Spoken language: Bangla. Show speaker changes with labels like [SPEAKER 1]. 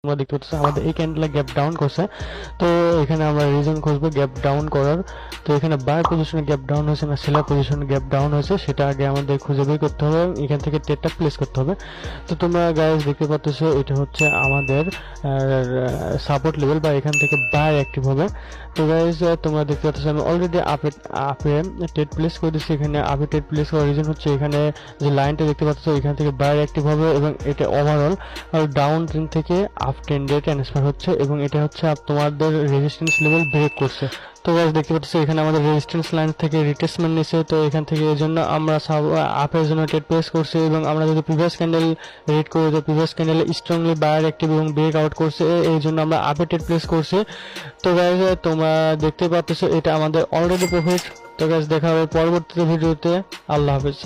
[SPEAKER 1] তোমরা দেখতে পাচ্ছ আমাদের এই ক্যান্ডেলে গ্যাপ ডাউন করছে। তো এখানে আমরা রিজন খুঁজবো গ্যাপ ডাউন করার। তো এখানে বায়ার পজিশনে গ্যাপ ডাউন হয়েছে না সেলার পজিশনে গ্যাপ ডাউন হয়েছে সেটা আগে আমাদের খুঁজে বের করতে হবে, এখান থেকে ট্রেডটা প্লেস করতে হবে। তো তোমরা গাইস দেখতে পাচ্ছ এটা হচ্ছে আমাদের সাপোর্ট লেভেল বা এখান থেকে বায়ার অ্যাক্টিভ হবে। তো গাইস তোমরা দেখতে পাচ্ছ আমি অলরেডি আপে ট্রেড প্লেস করে দিচ্ছি। এখানে আপে ট্রেড প্লেস করার রিজন হচ্ছে এখানে যে লাইনটা দেখতে পাচ্ছ এখান থেকে বায়ার অ্যাক্টিভ হবে এবং এটা ওভারঅল ডাউন ট্রেন্ড থেকে আপ ট্রেন্ডে ট্রান্সফার হচ্ছে এবং এটা হচ্ছে তোমাদের রেজিস্ট্যান্স লেভেল ব্রেক করছে। তো গাইস দেখতে পাচ্ছ এখানে আমাদের রেজিস্ট্যান্স লাইন থেকে রিট্রেসমেন্ট নিছে। তো এখান থেকে এই জন্য আমরা আপের জন্য ট্রেড প্লেস করছি এবং আমরা যদি প্রিভিয়াস ক্যান্ডেল রিড করি তো প্রিভিয়াস ক্যান্ডেলে স্ট্রংলি বায়ার অ্যাক্টিভ এবং ব্রেক আউট করছে, এই জন্য আমরা আপে ট্রেড প্লেস করছি। তো গাইস তোমরা দেখতে পাচ্ছ এটা আমাদের অলরেডি প্রফিট। তো গাইস দেখা হবে পরবর্তী ভিডিওতে। আল্লাহ হাফেজ।